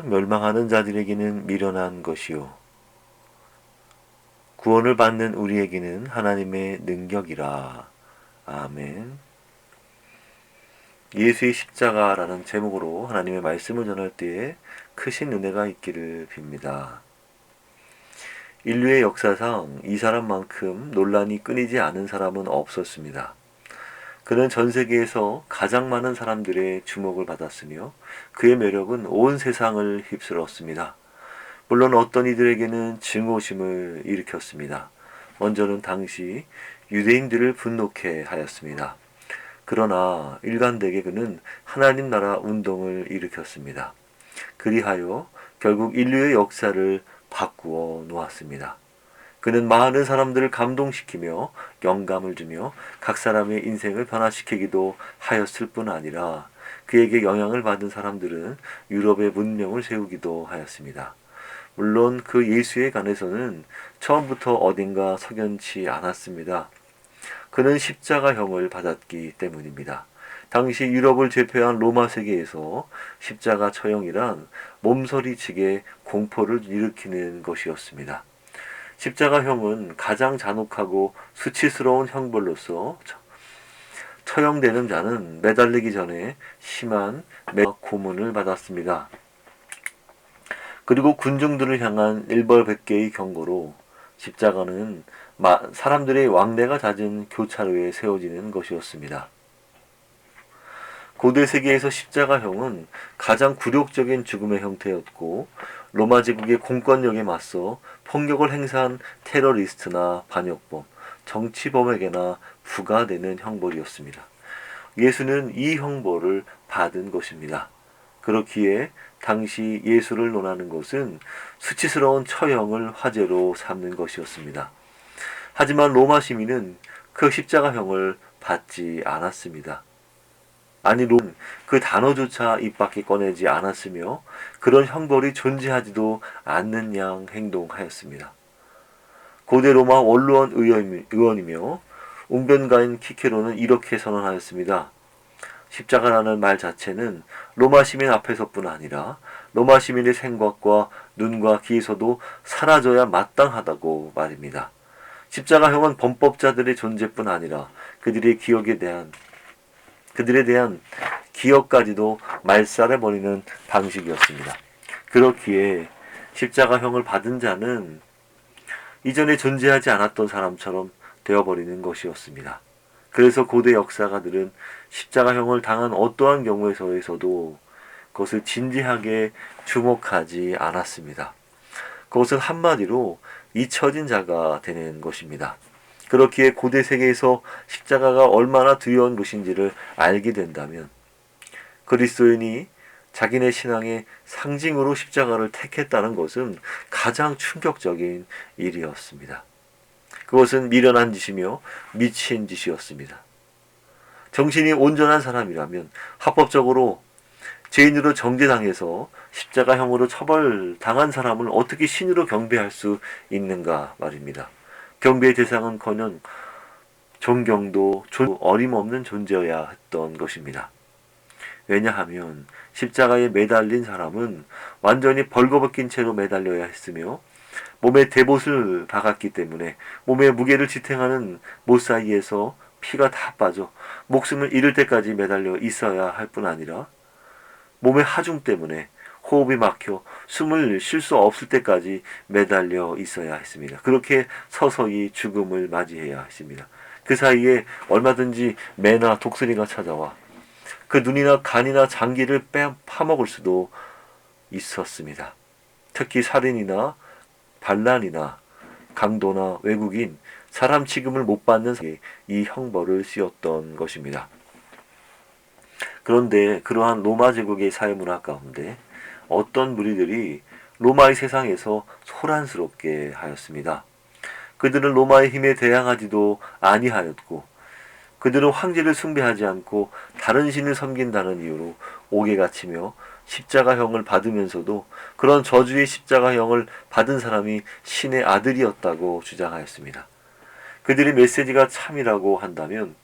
멸망하는 자들에게는 미련한 것이요 구원을 받는 우리에게는 하나님의 능력이라. 아멘. 예수의 십자가라는 제목으로 하나님의 말씀을 전할 때에 크신 은혜가 있기를 빕니다. 인류의 역사상 이 사람만큼 논란이 끊이지 않은 사람은 없었습니다. 그는 전 세계에서 가장 많은 사람들의 주목을 받았으며 그의 매력은 온 세상을 휩쓸었습니다. 물론 어떤 이들에게는 증오심을 일으켰습니다. 먼저는 당시 유대인들을 분노케 하였습니다. 그러나 일관되게 그는 하나님 나라 운동을 일으켰습니다. 그리하여 결국 인류의 역사를 바꾸어 놓았습니다. 그는 많은 사람들을 감동시키며 영감을 주며 각 사람의 인생을 변화시키기도 하였을 뿐 아니라 그에게 영향을 받은 사람들은 유럽의 문명을 세우기도 하였습니다. 물론 그 예수에 관해서는 처음부터 어딘가 석연치 않았습니다. 그는 십자가형을 받았기 때문입니다. 당시 유럽을 제패한 로마 세계에서 십자가 처형이란 몸서리치게 공포를 일으키는 것이었습니다. 십자가형은 가장 잔혹하고 수치스러운 형벌로서 처형되는 자는 매달리기 전에 심한 고문을 받았습니다. 그리고 군중들을 향한 일벌백계의 경고로 십자가는 사람들의 왕래가 잦은 교차로에 세워지는 것이었습니다. 고대 세계에서 십자가형은 가장 굴욕적인 죽음의 형태였고 로마 제국의 공권력에 맞서 폭력을 행사한 테러리스트나 반역범, 정치범에게나 부과되는 형벌이었습니다. 예수는 이 형벌을 받은 것입니다. 그렇기에 당시 예수를 논하는 것은 수치스러운 처형을 화제로 삼는 것이었습니다. 하지만 로마 시민은 그 십자가형을 받지 않았습니다. 아니, 롬은 그 단어조차 입 밖에 꺼내지 않았으며 그런 형벌이 존재하지도 않는 양 행동하였습니다. 고대 로마 원로원 의원이며 웅변가인 키케로는 이렇게 선언하였습니다. 십자가라는 말 자체는 로마 시민 앞에서뿐 아니라 로마 시민의 생각과 눈과 귀에서도 사라져야 마땅하다고 말입니다. 십자가형은 범법자들의 존재뿐 아니라 그들에 대한 기억까지도 말살해버리는 방식이었습니다. 그렇기에 십자가형을 받은 자는 이전에 존재하지 않았던 사람처럼 되어버리는 것이었습니다. 그래서 고대 역사가들은 십자가형을 당한 어떠한 경우에서도 그것을 진지하게 주목하지 않았습니다. 그것은 한마디로 잊혀진 자가 되는 것입니다. 그렇기에 고대 세계에서 십자가가 얼마나 두려운 것인지를 알게 된다면 그리스도인이 자기네 신앙의 상징으로 십자가를 택했다는 것은 가장 충격적인 일이었습니다. 그것은 미련한 짓이며 미친 짓이었습니다. 정신이 온전한 사람이라면 합법적으로 죄인으로 정죄당해서 십자가형으로 처벌당한 사람을 어떻게 신으로 경배할 수 있는가 말입니다. 경배의 대상은커녕 존경도 어림없는 존재여야 했던 것입니다. 왜냐하면 십자가에 매달린 사람은 완전히 벌거벗긴 채로 매달려야 했으며 몸에 대봇을 박았기 때문에 몸의 무게를 지탱하는 못 사이에서 피가 다 빠져 목숨을 잃을 때까지 매달려 있어야 할 뿐 아니라 몸의 하중 때문에 호흡이 막혀 숨을 쉴 수 없을 때까지 매달려 있어야 했습니다. 그렇게 서서히 죽음을 맞이해야 했습니다. 그 사이에 얼마든지 매나 독수리가 찾아와 그 눈이나 간이나 장기를 파먹을 수도 있었습니다. 특히 살인이나 반란이나 강도나 외국인, 사람 취급을 못 받는 사람이 이 형벌을 씌웠던 것입니다. 그런데 그러한 로마 제국의 사회문화 가운데 어떤 무리들이 로마의 세상에서 소란스럽게 하였습니다. 그들은 로마의 힘에 대항하지도 아니하였고 그들은 황제를 숭배하지 않고 다른 신을 섬긴다는 이유로 옥에 갇히며 십자가형을 받으면서도 그런 저주의 십자가형을 받은 사람이 신의 아들이었다고 주장하였습니다. 그들의 메시지가 참이라고 한다면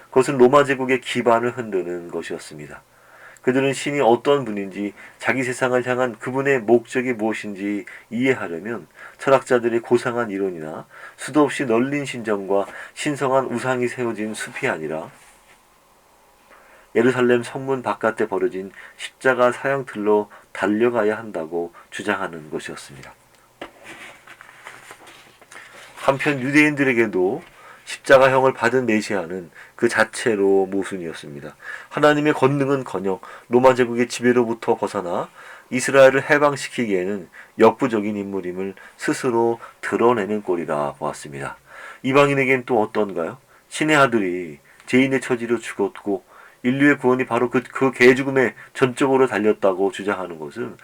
그것은 로마 제국의 기반을 흔드는 것이었습니다. 그들은 신이 어떤 분인지, 자기 세상을 향한 그분의 목적이 무엇인지 이해하려면 철학자들의 고상한 이론이나 수도 없이 널린 신전과 신성한 우상이 세워진 숲이 아니라 예루살렘 성문 바깥에 버려진 십자가 사형틀로 달려가야 한다고 주장하는 것이었습니다. 한편 유대인들에게도 십자가형을 받은 메시아는 그 자체로 모순이었습니다. 하나님의 권능은커녕 로마 제국의 지배로부터 벗어나 이스라엘을 해방시키기에는 역부족인 인물임을 스스로 드러내는 꼴이라 보았습니다. 이방인에겐 또 어떤가요? 신의 아들이 죄인의 처지로 죽었고 인류의 구원이 바로 그 개죽음에 전적으로 달렸다고 주장하는 것은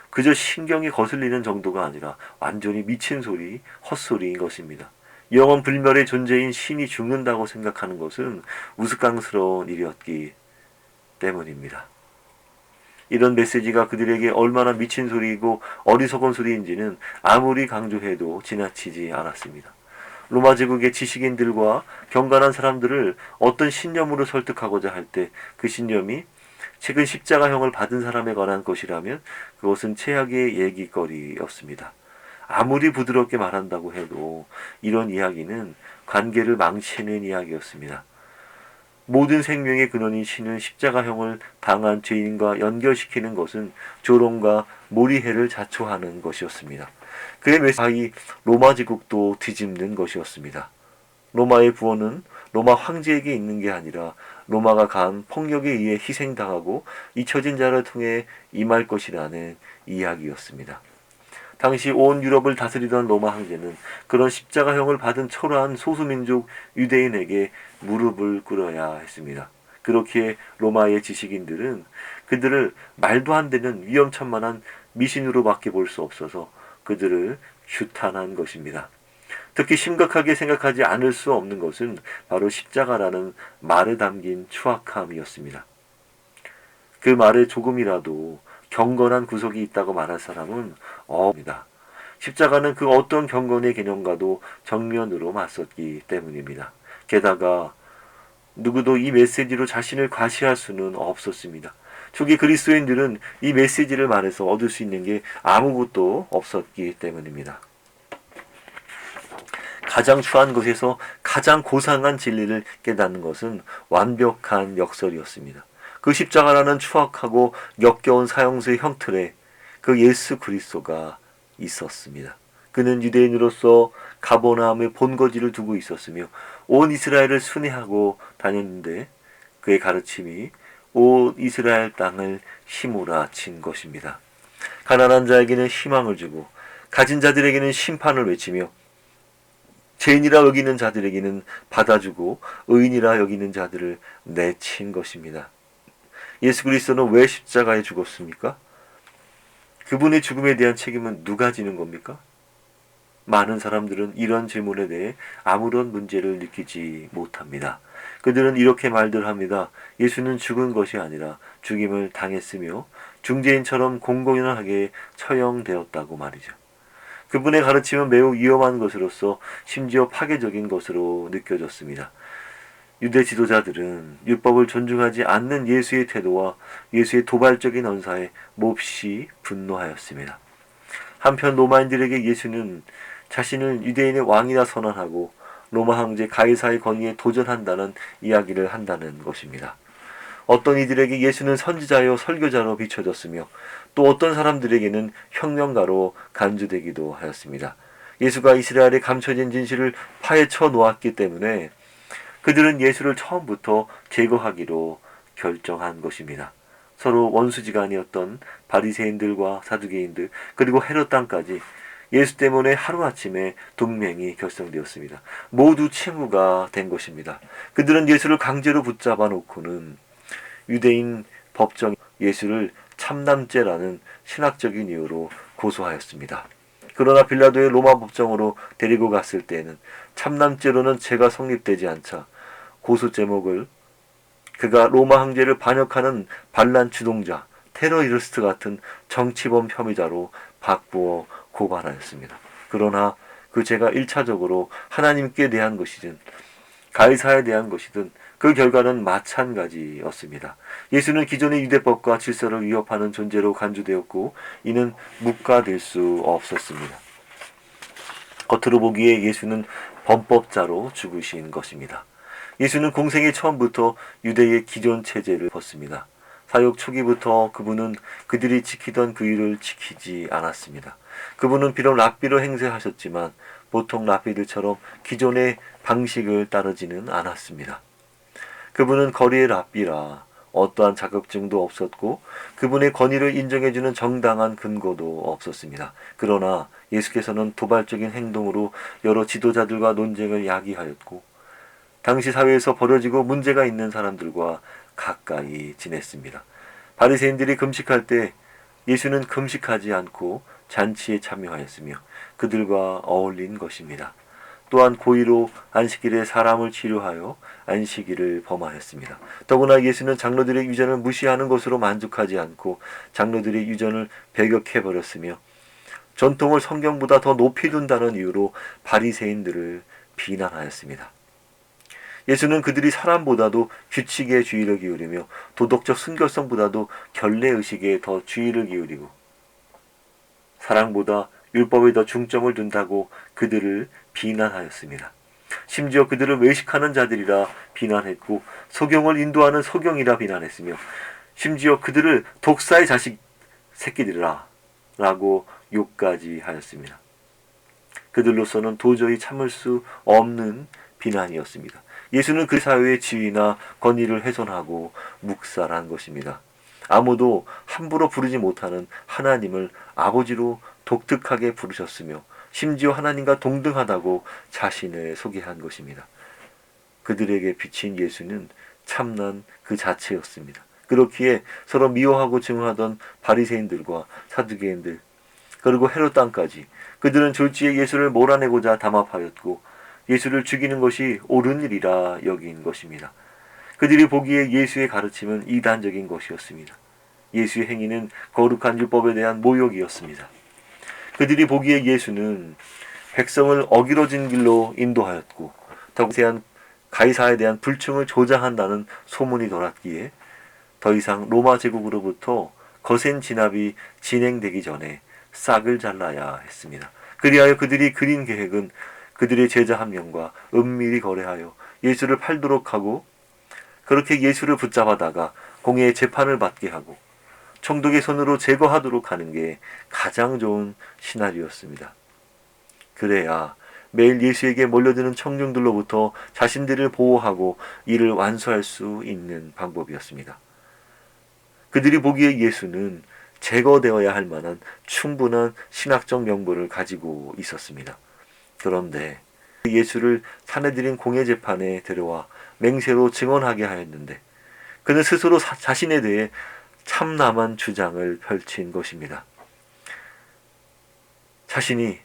그저 신경이 거슬리는 정도가 아니라 완전히 미친 소리, 헛소리인 것입니다. 영원 불멸의 존재인 신이 죽는다고 생각하는 것은 우스꽝스러운 일이었기 때문입니다. 이런 메시지가 그들에게 얼마나 미친 소리이고 어리석은 소리인지는 아무리 강조해도 지나치지 않았습니다. 로마 제국의 지식인들과 경건한 사람들을 어떤 신념으로 설득하고자 할 때 그 신념이 최근 십자가형을 받은 사람에 관한 것이라면 그것은 최악의 얘기거리였습니다. 아무리 부드럽게 말한다고 해도 이런 이야기는 관계를 망치는 이야기였습니다. 모든 생명의 근원인 신을 십자가형을 당한 죄인과 연결시키는 것은 조롱과 몰이해를 자초하는 것이었습니다. 그의 메시아이 로마 제국도 뒤집는 것이었습니다. 로마의 구원은 로마 황제에게 있는 게 아니라 로마가 가한 폭력에 의해 희생당하고 잊혀진 자를 통해 임할 것이라는 이야기였습니다. 당시 온 유럽을 다스리던 로마 황제는 그런 십자가형을 받은 초라한 소수민족 유대인에게 무릎을 꿇어야 했습니다. 그렇기에 로마의 지식인들은 그들을 말도 안 되는 위험천만한 미신으로밖에 볼 수 없어서 그들을 규탄한 것입니다. 특히 심각하게 생각하지 않을 수 없는 것은 바로 십자가라는 말에 담긴 추악함이었습니다. 그 말에 조금이라도 경건한 구석이 있다고 말할 사람은 없습니다. 십자가는 그 어떤 경건의 개념과도 정면으로 맞섰기 때문입니다. 게다가 누구도 이 메시지로 자신을 과시할 수는 없었습니다. 초기 그리스도인들은 이 메시지를 말해서 얻을 수 있는 게 아무것도 없었기 때문입니다. 가장 추한 것에서 가장 고상한 진리를 깨닫는 것은 완벽한 역설이었습니다. 그 십자가라는 추악하고 역겨운 사형수의 형틀에 그 예수 그리스도가 있었습니다. 그는 유대인으로서 가버나움의 본거지를 두고 있었으며 온 이스라엘을 순회하고 다녔는데 그의 가르침이 온 이스라엘 땅을 휘몰아친 것입니다. 가난한 자에게는 희망을 주고 가진 자들에게는 심판을 외치며 죄인이라 여기는 자들에게는 받아주고 의인이라 여기는 자들을 내친 것입니다. 예수 그리스도는 왜 십자가에 죽었습니까? 그분의 죽음에 대한 책임은 누가 지는 겁니까? 많은 사람들은 이런 질문에 대해 아무런 문제를 느끼지 못합니다. 그들은 이렇게 말들 합니다. 예수는 죽은 것이 아니라 죽임을 당했으며 중재인처럼 공공연하게 처형되었다고 말이죠. 그분의 가르침은 매우 위험한 것으로서 심지어 파괴적인 것으로 느껴졌습니다. 유대 지도자들은 율법을 존중하지 않는 예수의 태도와 예수의 도발적인 언사에 몹시 분노하였습니다. 한편 로마인들에게 예수는 자신을 유대인의 왕이라 선언하고 로마 황제 가이사의 권위에 도전한다는 이야기를 한다는 것입니다. 어떤 이들에게 예수는 선지자요 설교자로 비춰졌으며 또 어떤 사람들에게는 혁명가로 간주되기도 하였습니다. 예수가 이스라엘에 감춰진 진실을 파헤쳐 놓았기 때문에 그들은 예수를 처음부터 제거하기로 결정한 것입니다. 서로 원수지간이었던 바리새인들과 사두개인들 그리고 헤롯 땅까지 예수 때문에 하루아침에 동맹이 결성되었습니다. 모두 친구가 된 것입니다. 그들은 예수를 강제로 붙잡아 놓고는 유대인 법정 예수를 참남죄라는 신학적인 이유로 고소하였습니다. 그러나 빌라도의 로마 법정으로 데리고 갔을 때에는 참남죄로는 죄가 성립되지 않자 고소 제목을 그가 로마 황제를 반역하는 반란 주동자, 테러리스트 같은 정치범 혐의자로 바꾸어 고발하였습니다. 그러나 그 죄가 1차적으로 하나님께 대한 것이든 가이사에 대한 것이든 그 결과는 마찬가지였습니다. 예수는 기존의 유대법과 질서를 위협하는 존재로 간주되었고 이는 묵과될 수 없었습니다. 겉으로 보기에 예수는 범법자로 죽으신 것입니다. 예수는 공생의 처음부터 유대의 기존 체제를 벗습니다. 사역 초기부터 그분은 그들이 지키던 그 일을 지키지 않았습니다. 그분은 비록 랍비로 행세하셨지만 보통 랍비들처럼 기존의 방식을 따르지는 않았습니다. 그분은 거리의 랍비라 어떠한 자격증도 없었고 그분의 권위를 인정해주는 정당한 근거도 없었습니다. 그러나 예수께서는 도발적인 행동으로 여러 지도자들과 논쟁을 야기하였고 당시 사회에서 벌어지고 문제가 있는 사람들과 가까이 지냈습니다. 바리새인들이 금식할 때 예수는 금식하지 않고 잔치에 참여하였으며 그들과 어울린 것입니다. 또한 고의로 안식일에 사람을 치료하여 안식일을 범하였습니다. 더구나 예수는 장로들의 유전을 무시하는 것으로 만족하지 않고 장로들의 유전을 배격해버렸으며 전통을 성경보다 더 높이 둔다는 이유로 바리새인들을 비난하였습니다. 예수는 그들이 사람보다도 규칙에 주의를 기울이며 도덕적 순결성보다도 결례의식에 더 주의를 기울이고 사랑보다 율법에 더 중점을 둔다고 그들을 비난하였습니다. 심지어 그들을 외식하는 자들이라 비난했고 소경을 인도하는 소경이라 비난했으며 심지어 그들을 독사의 자식 새끼들이라 라고 욕까지 하였습니다. 그들로서는 도저히 참을 수 없는 비난이었습니다. 예수는 그 사회의 지위나 권위를 훼손하고 묵살한 것입니다. 아무도 함부로 부르지 못하는 하나님을 아버지로 독특하게 부르셨으며 심지어 하나님과 동등하다고 자신을 소개한 것입니다. 그들에게 비친 예수는 참난 그 자체였습니다. 그렇기에 서로 미워하고 증오하던 바리새인들과 사두개인들 그리고 헤롯 땅까지 그들은 졸지에 예수를 몰아내고자 담합하였고 예수를 죽이는 것이 옳은 일이라 여긴 것입니다. 그들이 보기에 예수의 가르침은 이단적인 것이었습니다. 예수의 행위는 거룩한 율법에 대한 모욕이었습니다. 그들이 보기에 예수는 백성을 어기러진 길로 인도하였고 더 세한 가이사에 대한 불충을 조장한다는 소문이 돌았기에 더 이상 로마 제국으로부터 거센 진압이 진행되기 전에 싹을 잘라야 했습니다. 그리하여 그들이 그린 계획은 그들의 제자 한 명과 은밀히 거래하여 예수를 팔도록 하고 그렇게 예수를 붙잡아다가 공의의 재판을 받게 하고 총독의 손으로 제거하도록 하는 게 가장 좋은 시나리오였습니다. 그래야 매일 예수에게 몰려드는 청중들로부터 자신들을 보호하고 이를 완수할 수 있는 방법이었습니다. 그들이 보기에 예수는 제거되어야 할 만한 충분한 신학적 명분을 가지고 있었습니다. 그런데 예수를 사내들인 공예재판에 데려와 맹세로 증언하게 하였는데 그는 스스로 자신에 대해 참남한 주장을 펼친 것입니다. 자신이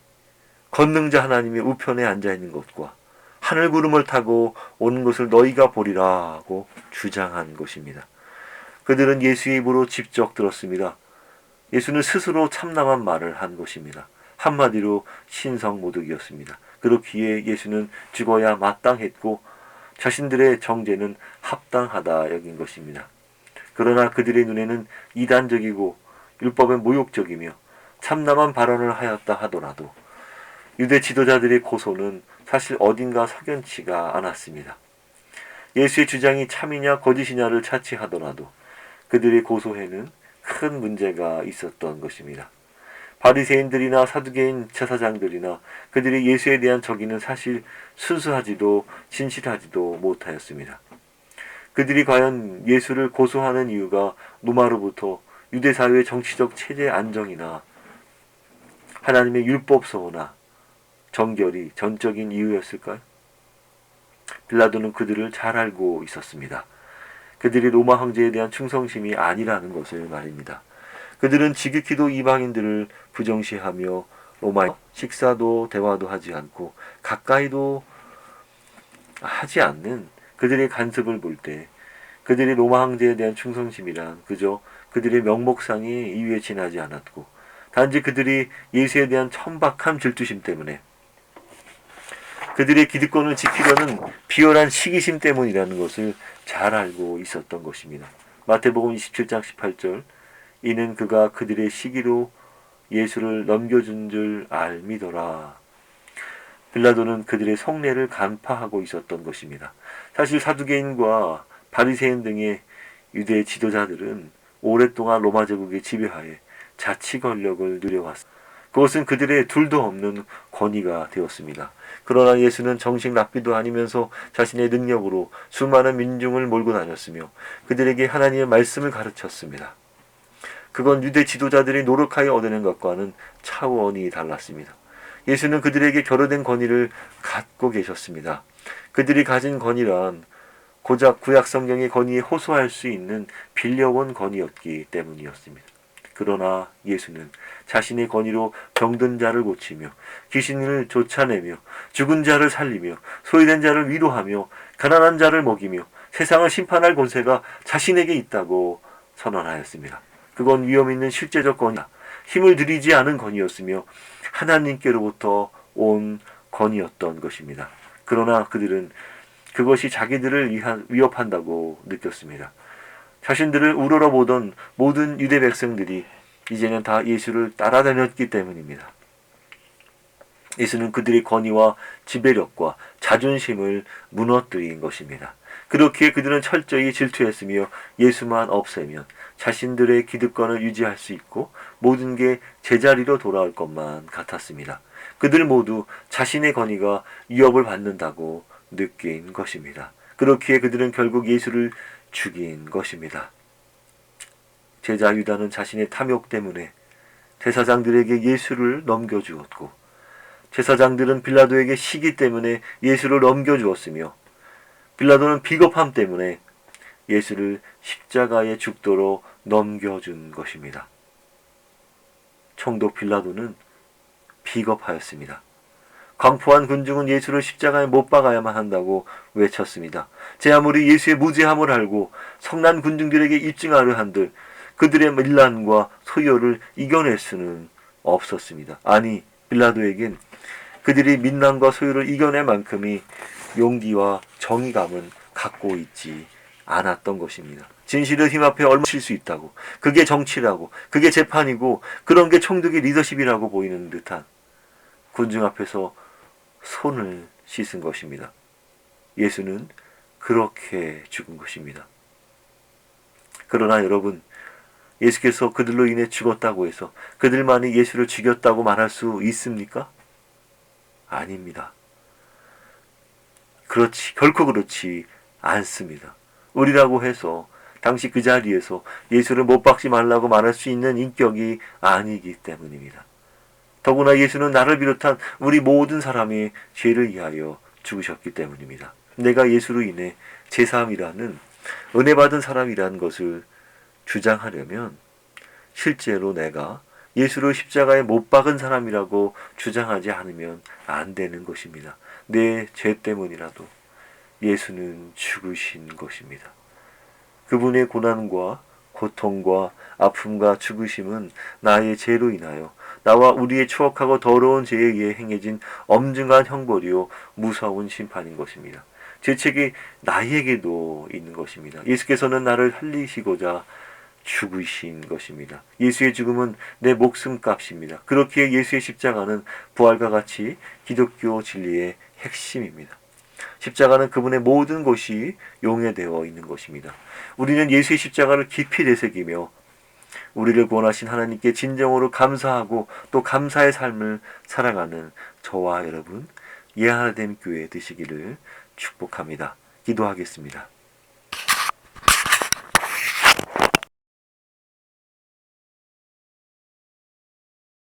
권능자 하나님의 우편에 앉아있는 것과 하늘 구름을 타고 오는 것을 너희가 보리라고 주장한 것입니다. 그들은 예수의 입으로 직접 들었습니다. 예수는 스스로 참남한 말을 한 것입니다. 한마디로 신성모독이었습니다. 그렇기에 예수는 죽어야 마땅했고 자신들의 정죄는 합당하다 여긴 것입니다. 그러나 그들의 눈에는 이단적이고 율법에 모욕적이며 참남한 발언을 하였다 하더라도 유대 지도자들의 고소는 사실 어딘가 석연치가 않았습니다. 예수의 주장이 참이냐 거짓이냐를 차치하더라도 그들의 고소에는 큰 문제가 있었던 것입니다. 바리새인들이나 사두개인 제사장들이나 그들이 예수에 대한 적의는 사실 순수하지도 진실하지도 못하였습니다. 그들이 과연 예수를 고소하는 이유가 로마로부터 유대사회의 정치적 체제 안정이나 하나님의 율법서나 정결이 전적인 이유였을까요? 빌라도는 그들을 잘 알고 있었습니다. 그들이 로마 황제에 대한 충성심이 아니라는 것을 말입니다. 그들은 지극히도 이방인들을 부정시하며 로마에 식사도 대화도 하지 않고 가까이도 하지 않는 그들의 간섭을 볼 때 그들이 로마 황제에 대한 충성심이란 그저 그들의 명목상의 이유에 지나지 않았고 단지 그들이 예수에 대한 천박한 질투심 때문에 그들의 기득권을 지키려는 비열한 시기심 때문이라는 것을 잘 알고 있었던 것입니다. 마태복음 27장 18절, 이는 그가 그들의 시기로 예수를 넘겨준 줄 알미더라. 빌라도는 그들의 성례를 간파하고 있었던 것입니다. 사실 사두개인과 바리새인 등의 유대 지도자들은 오랫동안 로마 제국의 지배하에 자치 권력을 누려왔습니다. 그것은 그들의 둘도 없는 권위가 되었습니다. 그러나 예수는 정식 랍비도 아니면서 자신의 능력으로 수많은 민중을 몰고 다녔으며 그들에게 하나님의 말씀을 가르쳤습니다. 그건 유대 지도자들이 노력하여 얻어낸 것과는 차원이 달랐습니다. 예수는 그들에게 결여된 권위를 갖고 계셨습니다. 그들이 가진 권위란 고작 구약 성경의 권위에 호소할 수 있는 빌려온 권위였기 때문이었습니다. 그러나 예수는 자신의 권위로 병든 자를 고치며 귀신을 쫓아내며 죽은 자를 살리며 소외된 자를 위로하며 가난한 자를 먹이며 세상을 심판할 권세가 자신에게 있다고 선언하였습니다. 그건 위험 있는 실제적 권위다. 힘을 들이지 않은 권위였으며 하나님께로부터 온 권위였던 것입니다. 그러나 그들은 그것이 자기들을 위협한다고 느꼈습니다. 자신들을 우러러보던 모든 유대 백성들이 이제는 다 예수를 따라다녔기 때문입니다. 예수는 그들의 권위와 지배력과 자존심을 무너뜨린 것입니다. 그렇기에 그들은 철저히 질투했으며 예수만 없애면 자신들의 기득권을 유지할 수 있고 모든 게 제자리로 돌아올 것만 같았습니다. 그들 모두 자신의 권위가 위협을 받는다고 느낀 것입니다. 그렇기에 그들은 결국 예수를 죽인 것입니다. 제자 유다는 자신의 탐욕 때문에 제사장들에게 예수를 넘겨주었고 제사장들은 빌라도에게 시기 때문에 예수를 넘겨주었으며 빌라도는 비겁함 때문에 예수를 십자가에 죽도록 넘겨준 것입니다. 총독 빌라도는 비겁하였습니다. 광포한 군중은 예수를 십자가에 못 박아야만 한다고 외쳤습니다. 제 아무리 예수의 무죄함을 알고 성난 군중들에게 입증하려 한들 그들의 밀란과 소요를 이겨낼 수는 없었습니다. 아니, 빌라도에겐 그들이 민난과 소요를 이겨낼 만큼의 용기와 정의감은 갖고 있지 않았던 것입니다. 진실을 힘 앞에 얼마칠 수 있다고, 그게 정치라고, 그게 재판이고 그런 게 총독의 리더십이라고 보이는 듯한 군중 앞에서 손을 씻은 것입니다. 예수는 그렇게 죽은 것입니다. 그러나 여러분, 예수께서 그들로 인해 죽었다고 해서 그들만이 예수를 죽였다고 말할 수 있습니까? 아닙니다. 결코 그렇지 않습니다. 우리라고 해서 당시 그 자리에서 예수를 못 박지 말라고 말할 수 있는 인격이 아니기 때문입니다. 더구나 예수는 나를 비롯한 우리 모든 사람의 죄를 위하여 죽으셨기 때문입니다. 내가 예수로 인해 제3이라는 은혜 받은 사람이라는 것을 주장하려면 실제로 내가 예수를 십자가에 못 박은 사람이라고 주장하지 않으면 안 되는 것입니다. 내 죄 때문이라도 예수는 죽으신 것입니다. 그분의 고난과 고통과 아픔과 죽으심은 나의 죄로 인하여 나와 우리의 추억하고 더러운 죄에 의해 행해진 엄중한 형벌이요 무서운 심판인 것입니다. 죄책이 나에게도 있는 것입니다. 예수께서는 나를 살리시고자 죽으신 것입니다. 예수의 죽음은 내 목숨값입니다. 그렇기에 예수의 십자가는 부활과 같이 기독교 진리의 핵심입니다. 십자가는 그분의 모든 것이 용해되어 있는 것입니다. 우리는 예수의 십자가를 깊이 되새기며 우리를 구원하신 하나님께 진정으로 감사하고 또 감사의 삶을 살아가는 저와 여러분 예하나됨 교회 되시기를 축복합니다. 기도하겠습니다.